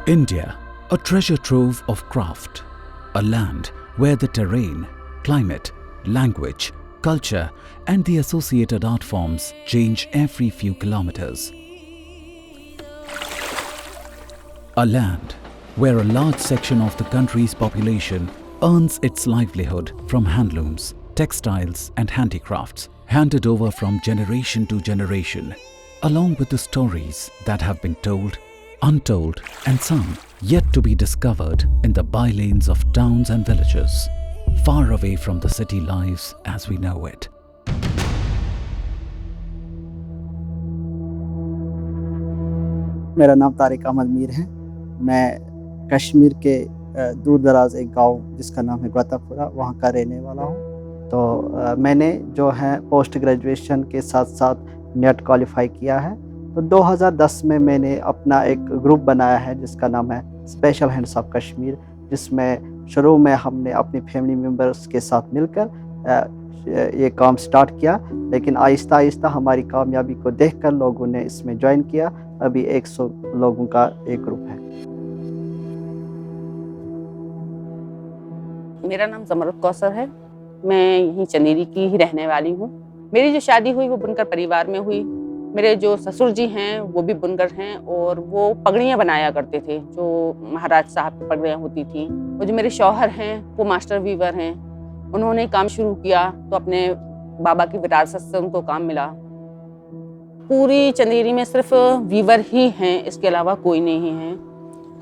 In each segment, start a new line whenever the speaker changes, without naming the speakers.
India, a treasure trove of craft, a land where the terrain, climate, language, culture and the associated art forms change every few kilometers. A land where a large section of the country's population earns its livelihood from handlooms, textiles and handicrafts handed over from generation to generation, along with the stories that have been told, untold and some yet to be discovered in the bylanes of towns and villages, far away from the city lives as we know it.
मेरा नाम तारिक अहमद मीर है। मैं कश्मीर के दूर दराज एक गांव जिसका नाम है गौतापुरा वहाँ का रहने वाला हूँ। तो मैंने जो है पोस्ट ग्रेजुएशन के साथ साथ नेट क्वालिफाई किया है। तो 2010 में मैंने अपना एक ग्रुप बनाया है जिसका नाम है स्पेशल हैंड्स ऑफ कश्मीर, जिसमें शुरू में हमने अपनी फैमिली मेम्बर्स के साथ मिलकर ये काम स्टार्ट किया, लेकिन आहिस्ता आहिस्ता हमारी कामयाबी को देखकर लोगों ने इसमें ज्वाइन किया। अभी 100 लोगों का एक ग्रुप है।
मेरा नाम ज़मरुद कौसर है। मैं यहीं चंदेरी की ही रहने वाली हूँ। मेरी जो शादी हुई वो बुनकर परिवार में हुई। मेरे जो ससुर जी हैं वो भी बुनकर हैं और वो पगड़ियाँ बनाया करते थे, जो महाराज साहब की पगड़ियाँ होती थी। और जो मेरे शौहर हैं वो मास्टर वीवर हैं। उन्होंने काम शुरू किया तो अपने बाबा की विरासत से उनको काम मिला। पूरी चंदेरी में सिर्फ वीवर ही हैं, इसके अलावा कोई नहीं है।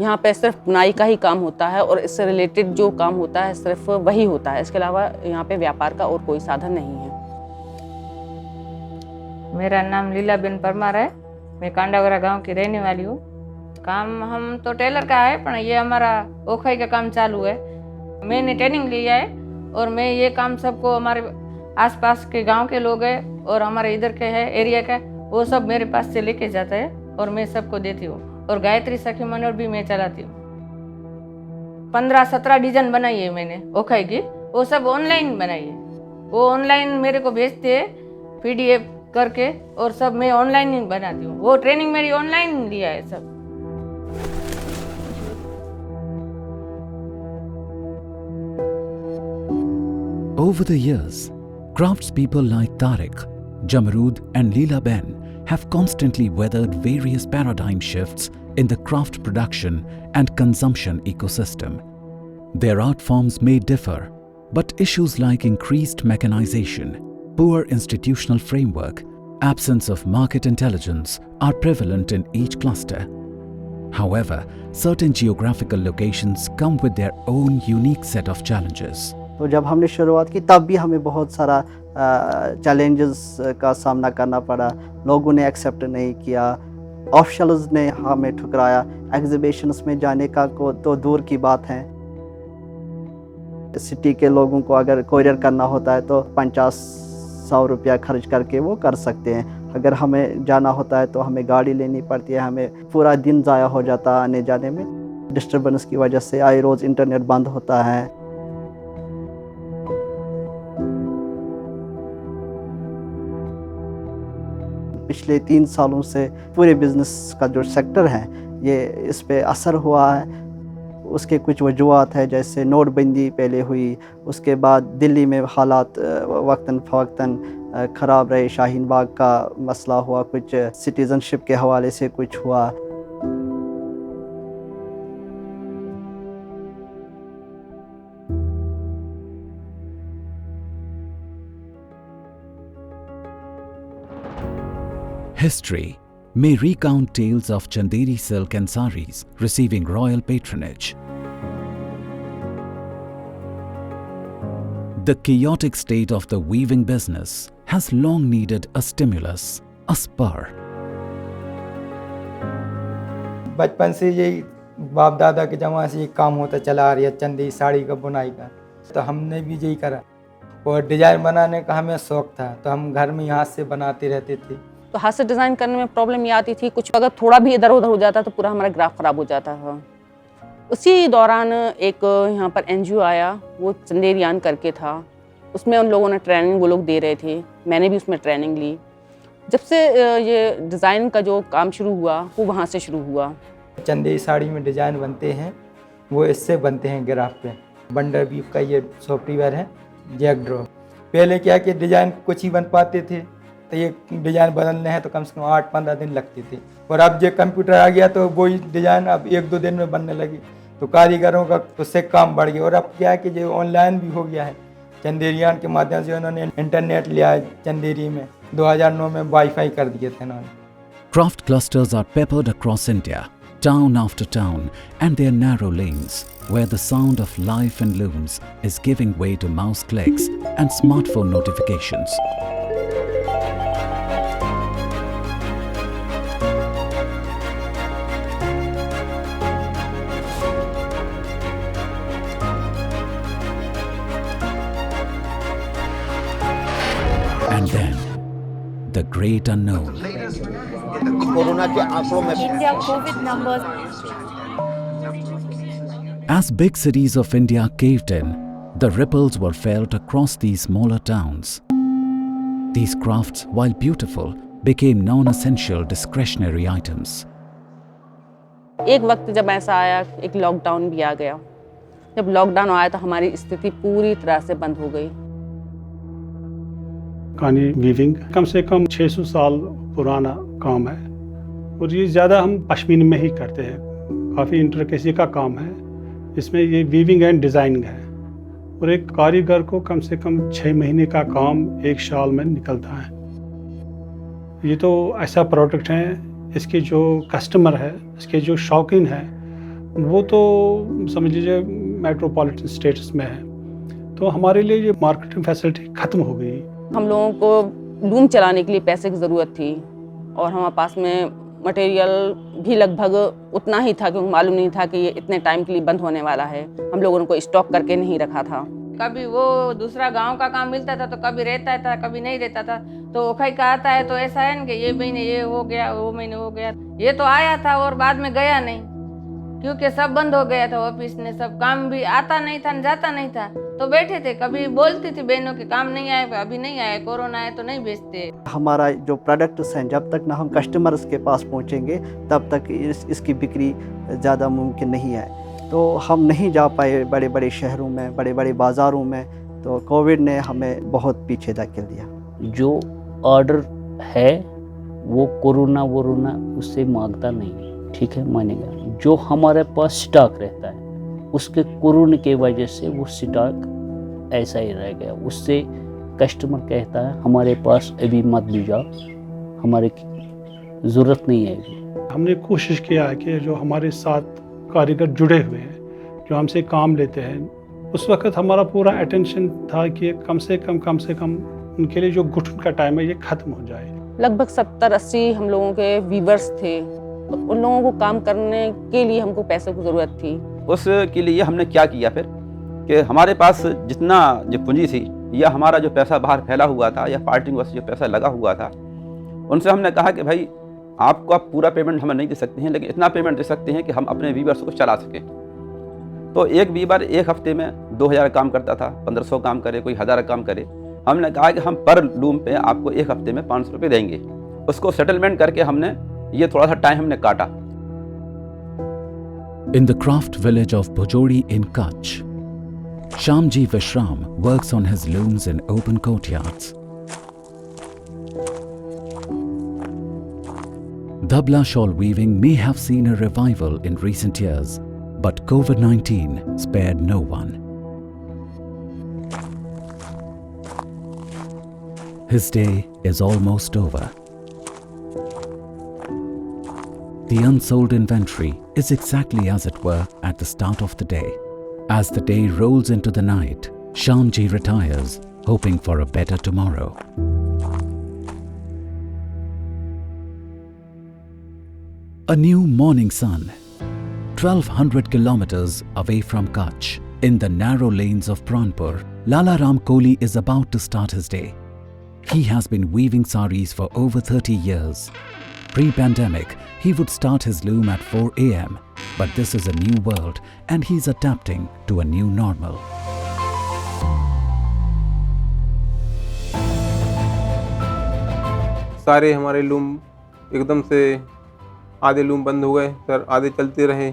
यहाँ पे सिर्फ बुनाई का ही काम होता है और इससे रिलेटेड जो काम होता है सिर्फ वही होता है। इसके अलावा यहाँ पे व्यापार का और कोई साधन नहीं है।
मेरा नाम लीलाबेन परमार है। मैं कांडावरा गांव की रहने वाली हूँ। काम हम तो टेलर का है, पर ये हमारा ओखाई का काम चालू है। मैंने ट्रेनिंग लिया है और मैं ये काम सबको, हमारे आसपास के गांव के लोग हैं और हमारे इधर के हैं एरिया का, वो सब मेरे पास से लेके जाता है और मैं सबको देती हूँ। और गायत्री सखी मंडल भी मैं चलाती हूँ। 15-17 डिजाइन बनाई है मैंने ओखाई की, वो सब ऑनलाइन बनाई है। वो ऑनलाइन मेरे को भेजते हैं PDF करके, और सब मैं ऑनलाइन ही बनाती हूँ। वो ट्रेनिंग मेरी ऑनलाइन लिया है सब।
Over the years, craftspeople like Tariq, Jamrood and Leela-Ben have constantly weathered various paradigm shifts in the craft production and consumption ecosystem. Their art forms may differ, but issues like increased mechanization, poor institutional framework, absence of market intelligence are prevalent in each cluster. However, certain geographical locations come with their own unique set of challenges.
तो जब हमने शुरुआत की तब भी हमें बहुत सारा चैलेंजेस का सामना करना पड़ा। लोगों ने एक्सेप्ट नहीं किया, ऑफिशियल्स ने हमें ठुकराया। एग्जीबिशंस में जाने का को तो दूर की बात है। सिटी के लोगों को अगर कोरियर करना होता है तो 50-100 रुपया खर्च करके वो कर सकते हैं। अगर हमें जाना होता है तो हमें गाड़ी लेनी पड़ती है, हमें पूरा दिन ज़ाया हो जाता है आने जाने में। डिस्टर्बेंस की वजह से आए रोज़ इंटरनेट बंद होता है। पिछले 3 सालों से पूरे बिज़नेस का जो सेक्टर है ये इस पे असर हुआ है। उसके कुछ वजूहात है, जैसे नोटबंदी पहले हुई, उसके बाद दिल्ली में हालात वक्तन फ़वक्तन ख़राब रहे। शाहीन बाग का मसला हुआ, कुछ सिटीज़नशिप के हवाले से कुछ हुआ।
History may recount tales of Chanderi silk and saris receiving royal patronage. The chaotic state of the weaving business has long needed a stimulus, a spur.
बचपन से यही बाप दादा के ज़माने से ये काम होता चला आ रहा है, चंदेरी साड़ी का बुनाई का। तो हमने भी यही करा और डिज़ाइन बनाने का हमें शौक़ था, तो हम घर में हाथ से बनाते रहते थे।
तो हाथ से डिज़ाइन करने में प्रॉब्लम ये आती थी, कुछ अगर थोड़ा भी इधर उधर हो जाता तो पूरा हमारा ग्राफ ख़राब हो जाता था। उसी दौरान एक यहाँ पर NGO आया, वो चंदेरियान करके था। उसमें उन लोगों ने ट्रेनिंग वो लोग दे रहे थे, मैंने भी उसमें ट्रेनिंग ली। जब से ये डिज़ाइन का जो काम शुरू हुआ वो वहाँ से शुरू हुआ।
चंदेरी साड़ी में डिजाइन बनते हैं वो इससे बनते हैं ग्राफ पे। बंडर बीफ का ये सॉफ्टवेयर है जैक ड्रॉ। पहले क्या कि डिजाइन कुछ ही बन पाते थे, तो ये डिजाइन बदलने हैं तो कम से कम 8-15 दिन लगते थे, और अब जो कंप्यूटर आ गया तो वही डिजाइन अब 1-2 दिन में बनने लगी, तो कारीगरों का उससे काम बढ़ गया। और अब क्या है कि जो ऑनलाइन भी हो गया है, चंदेरियान के माध्यम से उन्होंने इंटरनेट लिया है। चंदेरी में 2009 में वाईफाई कर दिए थे उन्होंने।
Craft clusters are peppered across India, town after town, and their narrow lanes, where the sound of life in looms is giving way to mouse clicks and smartphone notifications. And then, the great unknown.
Corona के आंकड़ों में
India COVID numbers.
As big cities of India caved in, the ripples were felt across these smaller towns. These crafts, while beautiful, became non-essential discretionary items.
एक वक्त जब ऐसा आया, एक lockdown भी आ गया। जब लॉकडाउन आया तो हमारी स्थिति पूरी तरह से बंद हो गई।
कानी वीविंग कम से कम 600 साल पुराना काम है, और ये ज़्यादा हम पश्मीना में ही करते हैं। काफ़ी इंट्रिकेसी का काम है इसमें, ये वीविंग एंड डिज़ाइनिंग है, और एक कारीगर को कम से कम 6 महीने का काम एक साल में निकलता है। ये तो ऐसा प्रोडक्ट है, इसके जो कस्टमर है, इसके जो शौकीन है, वो तो समझ लीजिए मेट्रोपॉलिटन स्टेट्स में है, तो हमारे लिए ये मार्केटिंग फैसिलिटी ख़त्म हो गई।
हम लोगों को लूम चलाने के लिए पैसे की ज़रूरत थी, और हमारे पास में मटेरियल भी लगभग उतना ही था, क्योंकि मालूम नहीं था कि ये इतने टाइम के लिए बंद होने वाला है। हम लोगों को स्टॉक करके नहीं रखा था।
कभी वो दूसरा गांव का काम मिलता था तो कभी रहता था, कभी नहीं रहता था। तो ओखई का आता है तो ऐसा है ना कि ये महीने ये हो गया, वो महीने हो गया। ये तो आया था और बाद में गया नहीं, क्योंकि सब बंद हो गया था। ऑफिस ने सब काम भी आता नहीं था, जाता नहीं था, तो बैठे थे। कभी बोलती थी बहनों के काम नहीं आए, अभी नहीं आए, कोरोना है तो नहीं बेचते।
हमारा जो प्रोडक्ट्स हैं, जब तक ना हम कस्टमर्स के पास पहुंचेंगे तब तक इसकी बिक्री ज़्यादा मुमकिन नहीं है। तो हम नहीं जा पाए बड़े बड़े शहरों में, बड़े बड़े बाज़ारों में, तो कोविड ने हमें बहुत पीछे धकेल दिया।
जो ऑर्डर है वो कोरोना वोरोना उससे मांगता नहीं, ठीक है, मानेगा। जो हमारे पास स्टॉक रहता है उसके कोरोना के वजह से वो स्टॉक ऐसा ही रह गया। उससे कस्टमर कहता है हमारे पास अभी मत भिजाओ, हमारे ज़रूरत नहीं है अभी।
हमने कोशिश किया है कि जो हमारे साथ कारीगर जुड़े हुए हैं, जो हमसे काम लेते हैं, उस वक्त हमारा पूरा अटेंशन था कि कम से कम उनके लिए जो घुटन का टाइम है ये ख़त्म हो जाए।
लगभग 70-80 हम लोगों के वीवर्स थे, तो उन लोगों को काम करने के लिए हमको पैसों की ज़रूरत थी।
उसके लिए हमने क्या किया फिर कि हमारे पास जितना जो पूंजी थी या हमारा जो पैसा बाहर फैला हुआ था या पार्टी में जो पैसा लगा हुआ था, उनसे हमने कहा कि भाई आपको आप पूरा पेमेंट हमें नहीं दे सकते हैं, लेकिन इतना पेमेंट दे सकते हैं कि हम अपने वीवर्स को चला सकें। तो एक वीवर एक हफ्ते में 2000 काम करता था, 1500 काम करे, कोई 1000 काम करे। हमने कहा कि हम पर लूम पे आपको एक हफ्ते में 500 रुपये देंगे। उसको सेटलमेंट करके हमने ये थोड़ा सा टाइम हमने काटा।
In the craft village of Bhojodi in Kutch, Shyamji Vishram works on his looms in open courtyards. Dhabla shawl weaving may have seen a revival in recent years, but COVID-19 spared no one. His day is almost over. The unsold inventory is exactly as it were at the start of the day. As the day rolls into the night, Shyamji retires, hoping for a better tomorrow. A new morning sun, 1200 kilometers away from Kutch, in the narrow lanes of Pranpur, Lala Ram Kohli is about to start his day. He has been weaving saris for over 30 years. Pre-pandemic, he would start his loom at 4 a.m. But this is a new world and he's adapting to a new normal.
सारे हमारे loom एकदम से आधे loom बंद हो गए sir, आधे चलते रहे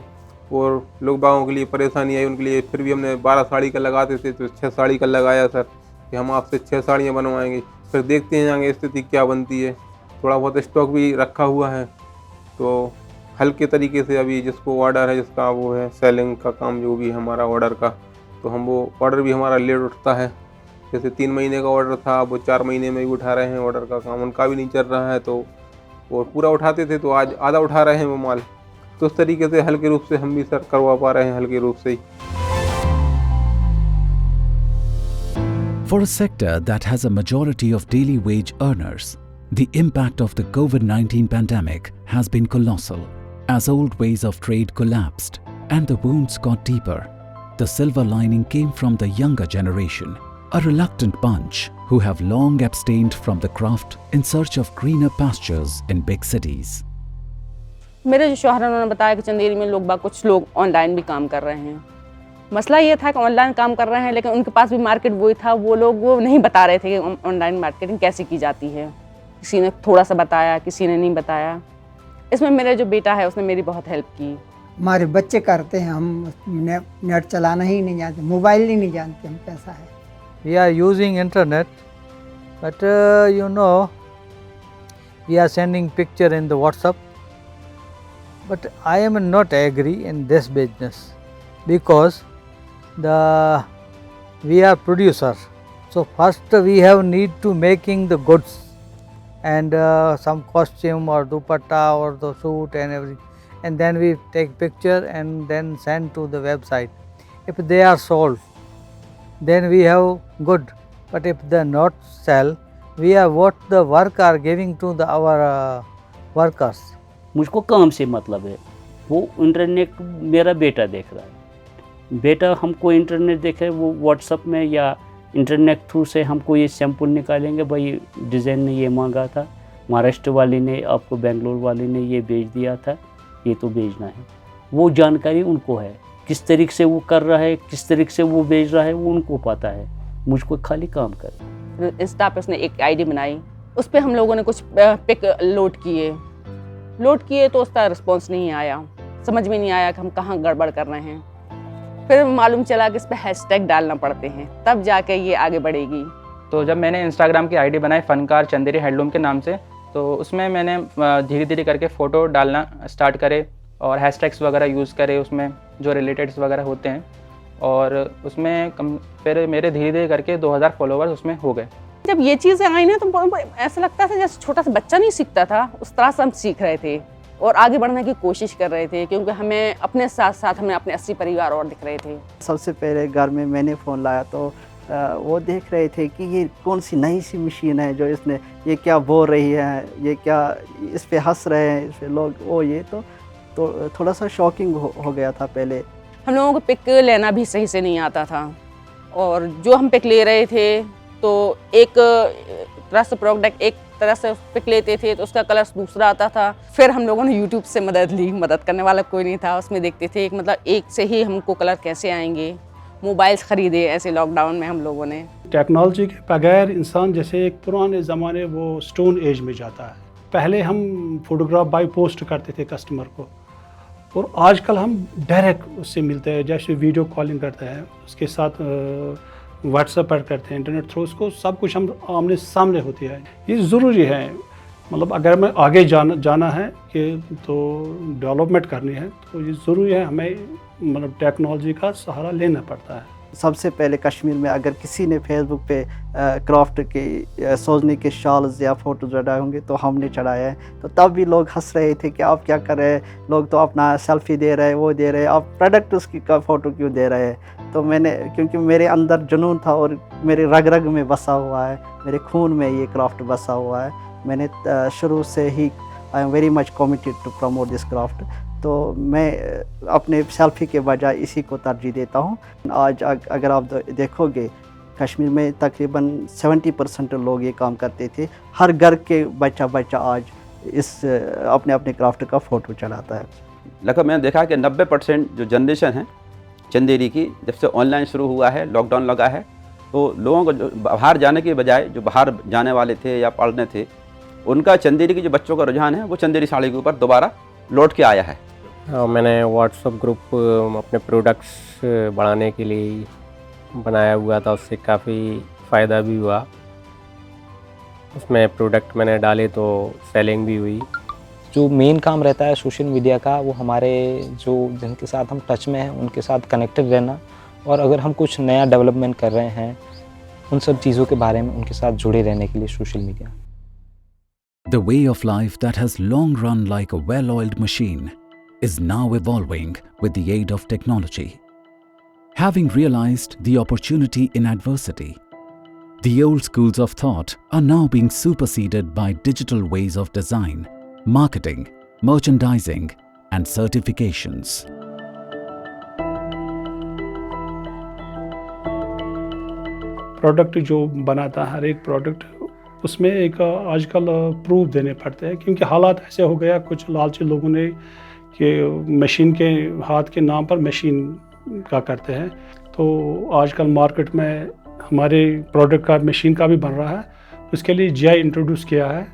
और लोग बागों के लिए परेशानी आई उनके लिए। फिर भी हमने 12 साड़ी का लगाते थे तो 6 साड़ी का लगाया सर कि हम आपसे 6 साड़ियाँ बनवाएंगे। फिर देखते हैं आगे स्थिति क्या बनती है। थोड़ा बहुत स्टॉक भी रखा हुआ है, तो हल्के तरीके से अभी जिसको ऑर्डर है, जिसका वो है सेलिंग का काम जो भी हमारा ऑर्डर का, तो हम वो ऑर्डर भी हमारा लेट उठता है। जैसे 3 महीने का ऑर्डर था, वो 4 महीने में भी उठा रहे हैं। ऑर्डर का काम उनका भी नहीं चल रहा है, तो वो पूरा उठाते थे तो आज आधा उठा रहे हैं वो माल। तो उस तरीके से हल्के रूप से हम भी सर करवा पा रहे हैं, हल्के रूप से ही।
For a sector that has a majority of daily wage earners, the impact of the COVID-19 pandemic has been colossal. As old ways of trade collapsed and the wounds got deeper, the silver lining came from the younger generation, a reluctant bunch who have long abstained from the craft in search of greener pastures in big cities.
मेरे जो शौहर हैं उन्होंने बताया कि चंदेरी में कुछ लोग ऑनलाइन भी काम कर रहे हैं। मसला ये था कि ऑनलाइन काम कर रहे हैं, लेकिन उनके पास भी मार्केट वही था। वो लोग वो नहीं बता रहे थे कि ऑनलाइन मार्केटिंग कैसे की जाती है। किसी ने थोड़ा सा बताया, किसी ने नहीं बताया। इसमें मेरा जो बेटा है उसने मेरी बहुत हेल्प की।
हमारे बच्चे करते हैं, हम नेट चलाना ही नहीं जानते, मोबाइल ही नहीं जानते हम कैसा है।
We are using internet, but you know, we are sending picture in the WhatsApp. But I am not agree in this business because we are producer. So first we have need to making the goods and some costume or dupatta or the suit and everything, and then we take picture and then send to the website. If they are sold, then we have good, but if they not sell, we have what the work are giving to the our workers.
मुझको काम से मतलब है। वो internet मेरा बेटा देख रहा है। बेटा हमको इंटरनेट देखे, वो व्हाट्सअप में या इंटरनेट थ्रू से हमको ये सैंपल निकालेंगे, भाई डिज़ाइन ने ये मांगा था, महाराष्ट्र वाली ने आपको बेंगलोर वाली ने ये भेज दिया था, ये तो भेजना है। वो जानकारी उनको है, किस तरीके से वो कर रहा है, किस तरीके से वो भेज रहा है, वो उनको पता है। मुझको खाली काम कर।
इंस्टा पे उसने एक आईडी बनाई, उस पर हम लोगों ने कुछ पिक लोड किए तो उसका रिस्पॉन्स नहीं आया। समझ में नहीं आया कि हम कहाँ गड़बड़ कर रहे हैं। फिर मालूम चला कि इस पर हैशटैग डालना पड़ते हैं, तब जाके ये आगे बढ़ेगी।
तो जब मैंने इंस्टाग्राम की आईडी बनाई फनकार चंदेरी हैंडलूम के नाम से, तो उसमें मैंने धीरे धीरे करके फ़ोटो डालना स्टार्ट करे और हैशटैग्स वगैरह यूज़ करे उसमें जो रिलेटेड्स वगैरह होते हैं, और उसमें फिर मेरे धीरे धीरे करके 2000 फॉलोवर्स उसमें हो गए।
जब ये चीज़ें आई ना तो ऐसा लगता था जैसे छोटा सा बच्चा नहीं सीखता था, उस तरह से हम सीख रहे थे और आगे बढ़ने की कोशिश कर रहे थे, क्योंकि हमें अपने साथ साथ हमें अपने 80 परिवार और दिख रहे थे।
सबसे पहले घर में मैंने फ़ोन लाया तो वो देख रहे थे कि ये कौन सी नई सी मशीन है जो इसने ये क्या बोल रही है, ये क्या इस पे हंस रहे हैं, इस पे लोग वो ये तो थोड़ा सा शॉकिंग हो गया था। पहले
हम लोगों को पिक लेना भी सही से नहीं आता था, और जो हम पिक ले रहे थे तो एक तरह से प्रोडक्ट एक तरह से पिक लेते थे तो उसका कलर दूसरा आता था। फिर हम लोगों ने यूट्यूब से मदद ली, मदद करने वाला कोई नहीं था। उसमें देखते थे मतलब एक से ही हमको कलर कैसे आएंगे। मोबाइल्स ख़रीदे ऐसे लॉकडाउन में हम लोगों ने।
टेक्नोलॉजी के बगैर इंसान जैसे एक पुराने ज़माने वो स्टोन एज में जाता है। पहले हम फोटोग्राफ बाय पोस्ट करते थे कस्टमर को, और आजकल हम डायरेक्ट उससे मिलते हैं, जैसे वीडियो कॉलिंग करते हैं, उसके साथ व्हाट्सएप पर करते हैं, इंटरनेट थ्रू, उसको सब कुछ हम आमने सामने होती है। ये ज़रूरी है, मतलब अगर हमें आगे जाना है कि तो डेवलपमेंट करनी है तो ये ज़रूरी है, हमें मतलब टेक्नोलॉजी का सहारा लेना पड़ता है।
सबसे पहले कश्मीर में अगर किसी ने फेसबुक पे क्राफ्ट के सोजनी के शॉल्स या फ़ोटो चढ़ाए होंगे तो हमने चढ़ाया है, तो तब भी लोग हंस रहे थे कि आप क्या कर रहे हैं, लोग तो अपना सेल्फी दे रहे हैं, वो दे रहे हैं, आप प्रोडक्ट उसकी का फ़ोटो क्यों दे रहे हैं। तो मैंने, क्योंकि मेरे अंदर जुनून था और मेरे रग रग में बसा हुआ है, मेरे खून में ये क्राफ्ट बसा हुआ है, मैंने शुरू से ही I am very much committed to promote this craft. तो मैं अपने सेल्फी के बजाय इसी को तरजीह देता हूँ। आज अगर आप देखोगे कश्मीर में तकरीबन 70% लोग ये काम करते थे, हर घर के बच्चा आज इस अपने अपने क्राफ्ट का फ़ोटो चढ़ाता है।
लगभग मैंने देखा कि 90% जो जनरेशन है चंदेरी की, जब से ऑनलाइन शुरू हुआ है, लॉकडाउन लगा है, तो लोगों को जो बाहर जाने के बजाय जो बाहर जाने वाले थे या पढ़ने थे, उनका चंदेरी के जो बच्चों का रुझान है वो चंदेरी साड़ी के ऊपर दोबारा लौट के आया है।
मैंने व्हाट्सएप ग्रुप अपने प्रोडक्ट्स बढ़ाने के लिए बनाया हुआ था, उससे काफ़ी फ़ायदा भी हुआ। उसमें प्रोडक्ट मैंने डाले तो सेलिंग भी हुई।
जो मेन काम रहता है सोशल मीडिया का, वो हमारे जो जिनके साथ हम टच में हैं उनके साथ कनेक्टेड रहना, और अगर हम कुछ नया डेवलपमेंट कर रहे हैं उन सब चीज़ों के बारे में उनके साथ जुड़े रहने के लिए social media.
The way of life that has long run like a well-oiled machine is now evolving with the aid of technology. Having realized the opportunity in adversity, the old schools of thought are now being superseded by digital ways of design, marketing, merchandising, and certifications.
Product जो बनाता है, हर एक product उसमें एक आजकल proof देने पड़ते हैं, क्योंकि हालात ऐसे हो गया, कुछ लालची लोगों ने कि मशीन के हाथ के नाम पर मशीन का करते हैं। तो आजकल मार्केट में हमारे प्रोडक्ट का मशीन का भी बन रहा है, उसके लिए जीआई इंट्रोड्यूस किया है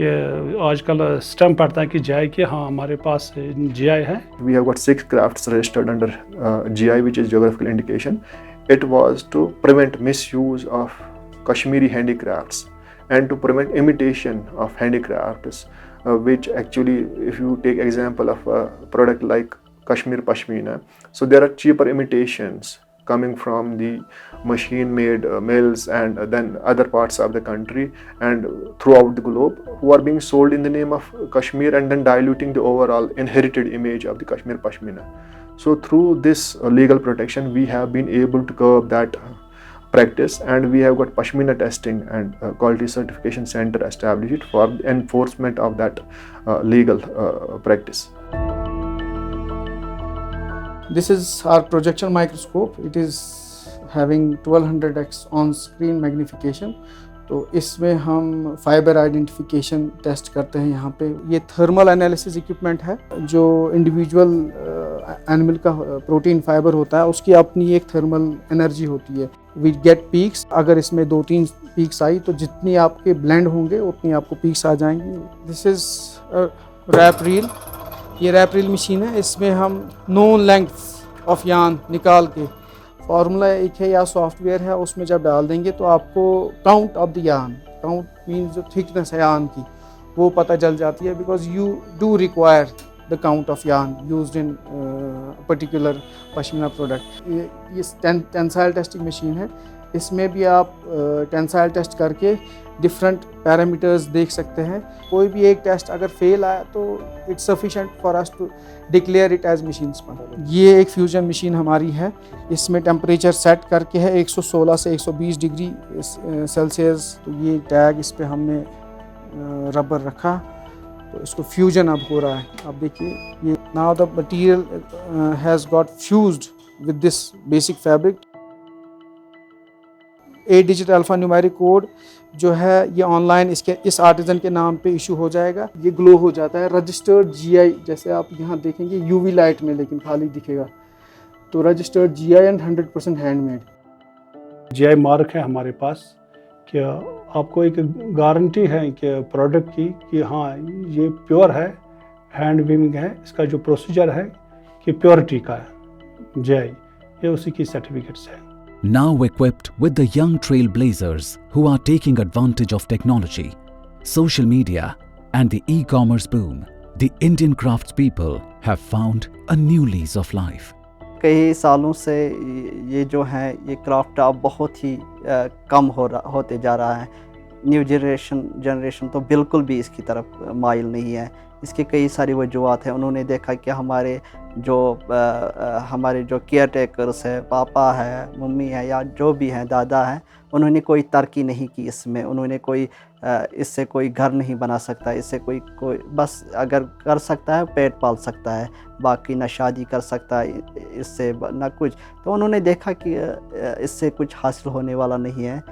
कि आजकल स्टैम्प पड़ता है कि जीआई कि हाँ हमारे पास जीआई है।
We have got 6 crafts registered under GI, which is geographical indication. It was to prevent misuse of Kashmiri handicrafts and to prevent imitation of handicrafts, which actually, if you take example of a product like Kashmir Pashmina, so there are cheaper imitations coming from the machine-made mills and then other parts of the country and throughout the globe, who are being sold in the name of Kashmir and then diluting the overall inherited image of the Kashmir Pashmina. So through this legal protection, we have been able to curb that practice, and we have got Pashmina testing and quality certification center established for the enforcement of that legal practice.
This is our projection microscope. It is having 1200x on-screen magnification. तो इसमें हम fibre identification test करते हैं। यहाँ पे ये thermal analysis equipment है। जो इंडिविजुअल एनिमल का प्रोटीन फाइबर होता है उसकी अपनी एक थर्मल एनर्जी होती है। वी गेट पीक्स, अगर इसमें 2-3 पीक्स आई तो जितनी आपके ब्लेंड होंगे उतनी आपको पीक्स आ जाएंगी। This is wrap reel. ये रैप रील मशीन है, इसमें हम नोन लेंथ ऑफ यार्न निकाल के, फार्मूला एक है या सॉफ्टवेयर है, उसमें जब डाल देंगे तो आपको count of the yarn, count means जो थिकनेस है यार्न की, वो पता चल जाती है, because you do require the count of yarn used in particular pashmina product. ये टेंसाइल टेस्टिंग मशीन है। इसमें भी आप टेंसाइल टेस्ट करके डिफरेंट पैरामीटर्स देख सकते हैं। कोई भी एक टेस्ट अगर फेल आया तो it's sufficient for us to declare it as machine spun. ये एक फ्यूजन मशीन हमारी है। इसमें टेम्परेचर सेट करके है 116 से 120 डिग्री सेल्सियस। तो ये टैग इस पे हमने रबर रखा, तो इसको फ्यूजन अब हो रहा है। अब देखिए ये now the material has got fused with this basic fabric. 8 digit alpha numeric code जो है ये ऑनलाइन इसके इस आर्टिजन के नाम पे इशू हो जाएगा। ये ग्लो हो जाता है, रजिस्टर्ड जीआई, जैसे आप यहाँ देखेंगे यूवी लाइट में लेकिन खाली दिखेगा, तो registered GI and 100% handmade.
GI mark है हमारे पास कि आपको एक गारंटी है कि प्रोडक्ट की कि हाँ ये प्योर है, हैंड वीविंग है, इसका जो प्रोसीजर है कि प्योरिटी का है जीआई, ये उसी की सर्टिफिकेट्स है।
Now equipped with the young trailblazers who are taking advantage of technology, social media and the e-commerce boom, the Indian craftspeople have found a new lease of life.
कई सालों से ये जो है ये क्राफ्ट अब बहुत ही कम होते जा रहा है। न्यू जनरेशन तो बिल्कुल भी इसकी तरफ माइल नहीं है। इसके कई सारी वजूहत हैं। उन्होंने देखा कि हमारे जो केयर टेकर्स है, पापा है, मम्मी है या जो भी हैं, दादा हैं, उन्होंने कोई तरक्की नहीं की इसमें। उन्होंने कोई इससे कोई घर नहीं बना सकता, इससे कोई बस अगर कर सकता है पेट पाल सकता है, बाकी ना शादी कर सकता है इससे ना कुछ। तो उन्होंने देखा कि इससे कुछ हासिल होने वाला नहीं है,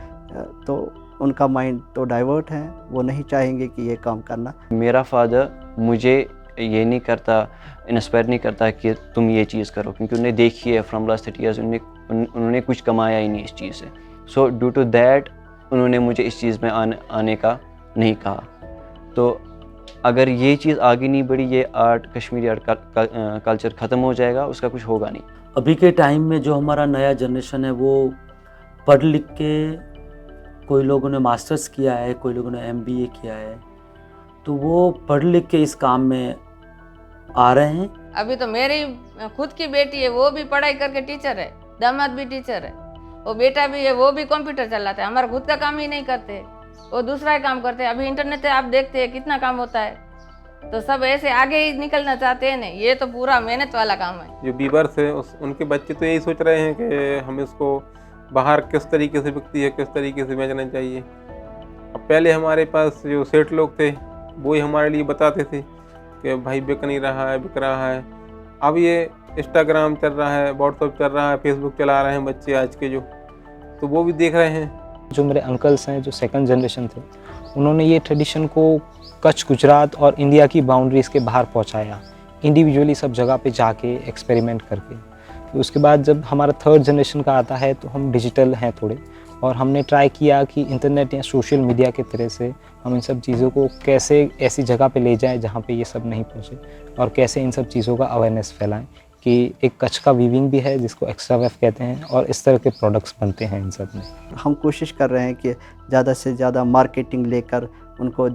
तो उनका माइंड तो डाइवर्ट है, वो नहीं चाहेंगे कि ये काम करना।
मेरा फादर मुझे ये नहीं करता, इंस्पायर नहीं करता कि तुम ये चीज़ करो, क्योंकि उन्हें देखी है फ्रॉम लास्ट 30 ईयर्स उन्होंने कुछ कमाया ही नहीं इस चीज़ से। सो ड्यू टू दैट उन्होंने मुझे इस चीज़ में आने का नहीं कहा। तो अगर ये चीज़ आगे नहीं बढ़ी, ये आर्ट, कश्मीरी आर्ट कल्चर ख़त्म हो जाएगा, उसका कुछ होगा नहीं।
अभी के टाइम में जो हमारा नया जनरेशन है वो पढ़ लिख के, कोई लोगों ने मास्टर्स किया है, कोई लोगों ने MBA किया है, तो वो पढ़ लिख के इस काम में आ रहे हैं।
अभी तो मेरी खुद की बेटी है, वो भी पढ़ाई करके टीचर है, दामाद भी टीचर है, वो बेटा भी है, वो भी कंप्यूटर चलाता है। हमारा खुद का काम ही नहीं करते, वो दूसरा ही काम करते हैं। अभी इंटरनेट पे आप देखते हैं कितना काम होता है, तो सब ऐसे आगे ही निकलना चाहते हैं। नहीं, ये तो पूरा मेहनत वाला काम है।
जो बीवर्स है उनके बच्चे तो यही सोच रहे हैं कि हम इसको बाहर किस तरीके से बिकती है, किस तरीके से बेचना चाहिए। अब पहले हमारे पास जो सेठ लोग थे वो ही हमारे लिए बताते थे कि भाई बिक नहीं रहा है, बिक रहा है। अब ये इंस्टाग्राम चल रहा है, व्हाट्सअप चल रहा है, फेसबुक चला रहे हैं बच्चे आज के जो, तो वो भी देख रहे हैं।
जो मेरे अंकल्स हैं, जो सेकंड जनरेशन थे, उन्होंने ये ट्रेडिशन को कच्छ, गुजरात और इंडिया की बाउंड्रीज़ के बाहर पहुंचाया, इंडिविजुअली सब जगह पे जाके एक्सपेरिमेंट करके। तो उसके बाद जब हमारा थर्ड जनरेशन का आता है तो हम डिजिटल हैं थोड़े, और हमने ट्राई किया कि इंटरनेट या सोशल मीडिया के तरह से हम इन सब चीज़ों को कैसे ऐसी जगह पे ले जाएं जहाँ पे ये सब नहीं पहुँचे, और कैसे इन सब चीज़ों का अवेयरनेस फैलाएं कि एक कच्छ का वीविंग भी है जिसको एक्स्ट्रा वेफ कहते हैं, और इस तरह के प्रोडक्ट्स बनते हैं इन सब में।
हम कोशिश कर रहे हैं कि ज़्यादा से ज़्यादा मार्केटिंग लेकर उनको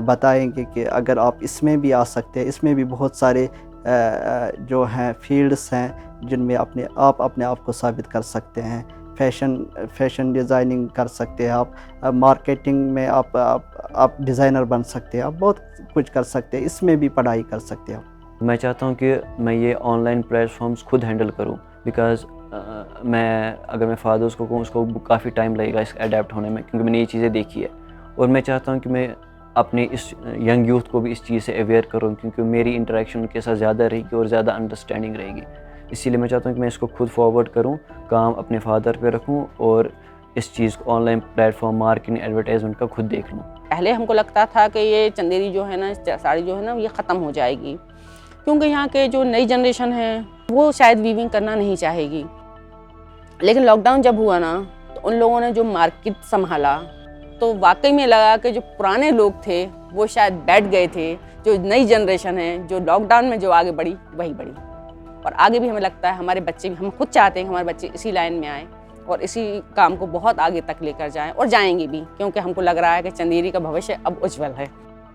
बताएंगे कि अगर आप इसमें भी आ सकते हैं, इसमें भी बहुत सारे जो हैं फील्ड्स हैं जिनमें अपने आप को साबित कर सकते हैं। फैशन डिज़ाइनिंग कर सकते हैं आप, मार्केटिंग में आप डिज़ाइनर बन सकते हैं, आप बहुत कुछ कर सकते हैं, इसमें भी पढ़ाई कर सकते हैं आप।
मैं चाहता हूँ कि मैं ये ऑनलाइन प्लेटफॉर्म्स खुद हैंडल करूँ, बिकॉज़ अगर मैं फादर्स को कहूँ उसको काफ़ी टाइम लगेगा इस अडेप्ट होने में, क्योंकि मैंने ये चीज़ें देखी है। और मैं चाहता हूँ कि मैं अपने इस यंग यूथ को भी इस चीज़ से अवेयर करूँ, क्योंकि मेरी इंटरेक्शन उनके साथ ज़्यादा रहेगी और ज़्यादा अंडरस्टैंडिंग रहेगी। इसीलिए मैं चाहता हूँ कि मैं इसको खुद फॉरवर्ड करूँ, काम अपने फादर पे रखूँ और इस चीज़ को ऑनलाइन प्लेटफॉर्म, मार्केटिंग, एडवर्टाइजमेंट का खुद देख लूँ।
पहले हमको लगता था कि ये चंदेरी जो है ना, साड़ी जो है ना, ये ख़त्म हो जाएगी, क्योंकि यहाँ के जो नई जनरेशन है वो शायद वीविंग करना नहीं चाहेगी। लेकिन लॉकडाउन जब हुआ ना, तो उन लोगों ने जो मार्केट संभाला, तो वाकई में लगा कि जो पुराने लोग थे वो शायद बैठ गए थे। जो नई जनरेशन है, जो लॉकडाउन में जो आगे बढ़ी, वही बढ़ी। और आगे भी हमें लगता है हमारे बच्चे भी, हम खुद चाहते हैं कि हमारे बच्चे इसी लाइन में आए और इसी काम को बहुत आगे तक लेकर जाएं, और जाएंगे भी, क्योंकि हमको लग रहा है कि चंदेरी का भविष्य अब उज्जवल है।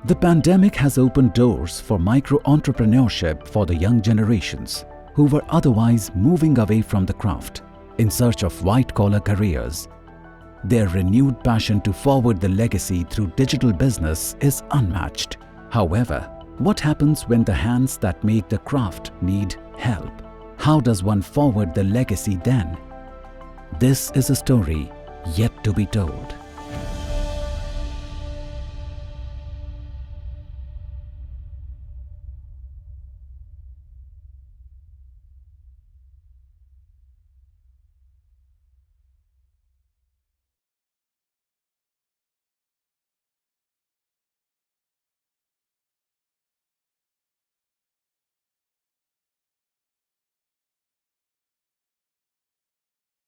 The pandemic has opened doors for micro-entrepreneurship for the young generations who were otherwise moving away from the craft in search of white-collar careers. Their renewed passion to forward the legacy through digital business is unmatched. However, what happens when the hands that make the craft need help? How does one forward the legacy then? This is a story yet to be told.